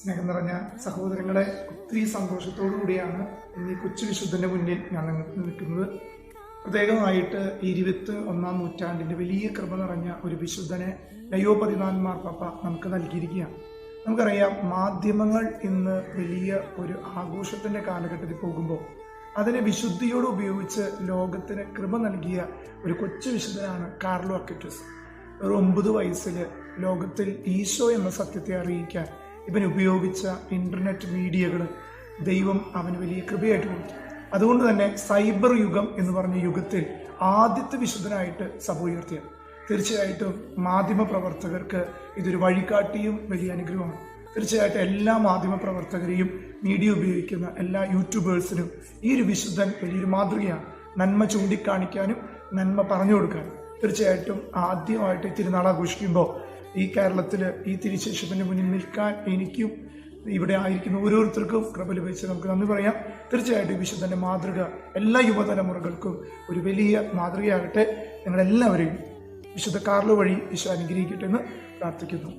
സ്നേഹം നിറഞ്ഞ സഹോദരങ്ങളെ, ഒത്തിരി സന്തോഷത്തോടു കൂടിയാണ് ഇന്ന് ഈ കൊച്ചു വിശുദ്ധന്റെ മുന്നിൽ ഞാൻ നിൽക്കുന്നത്. പ്രത്യേകമായിട്ട് 21-ാം നൂറ്റാണ്ടിന്റെ വലിയ കൃപ നിറഞ്ഞ ഒരു വിശുദ്ധനെ ലയോ 14 മാർപ്പാപ്പ നമുക്ക് നൽകിയിരിക്കുകയാണ്. നമുക്കറിയാം, മാധ്യമങ്ങൾ ഇന്ന് വലിയ ഒരു ആഘോഷത്തിന്റെ കാലഘട്ടത്തിൽ പോകുമ്പോൾ അതിനെ വിശുദ്ധിയോട് ഉപയോഗിച്ച് ലോകത്തിന് കൃപ നൽകിയ ഒരു കൊച്ചു വിശുദ്ധനാണ് കാർലോ അക്വിറ്റസ്. ഒരു 9 വയസ്സിൽ ലോകത്തിൽ ഈശോ എന്ന സത്യത്തെ അറിയിക്കാൻ ഇവൻ ഉപയോഗിച്ച ഇന്റർനെറ്റ് മീഡിയകൾ ദൈവം അവന് വലിയ കൃപയായിട്ട് കൊടുത്തു. അതുകൊണ്ട് തന്നെ സൈബർ യുഗം എന്ന് പറഞ്ഞ യുഗത്തിൽ ആദ്യത്തെ വിശുദ്ധനായിട്ട് സഭ ഉയർത്തിയ. തീർച്ചയായിട്ടും മാധ്യമ പ്രവർത്തകർക്ക് ഇതൊരു വഴികാട്ടിയും വലിയ അനുഗ്രഹമാണ്. തീർച്ചയായിട്ടും എല്ലാ മാധ്യമ പ്രവർത്തകരെയും മീഡിയ ഉപയോഗിക്കുന്ന എല്ലാ യൂട്യൂബേഴ്സിനും ഈ ഒരു വിശുദ്ധൻ വലിയൊരു മാതൃകയാണ്. നന്മ ചൂണ്ടിക്കാണിക്കാനും നന്മ പറഞ്ഞു കൊടുക്കാനും. തീർച്ചയായിട്ടും ആദ്യമായിട്ട് തിരുനാൾ ആഘോഷിക്കുമ്പോൾ ഈ കേരളത്തിൽ ഈ തിരുശേഷിപ്പിന്റെ മുന്നിൽ നിൽക്കാൻ എനിക്കും ഇവിടെ ആയിരിക്കുന്ന ഓരോരുത്തർക്കും കൃപ ലഭിച്ച് നമുക്ക് നന്ദി പറയാം. തീർച്ചയായിട്ടും ഈ വിശുദ്ധന്റെ മാതൃക എല്ലാ യുവതലമുറകൾക്കും ഒരു വലിയ മാതൃകയാകട്ടെ. ഞങ്ങളെല്ലാവരെയും വിശുദ്ധ കാർലോ വഴി ഈശോ അനുഗ്രഹിക്കട്ടെ എന്ന് പ്രാർത്ഥിക്കുന്നു.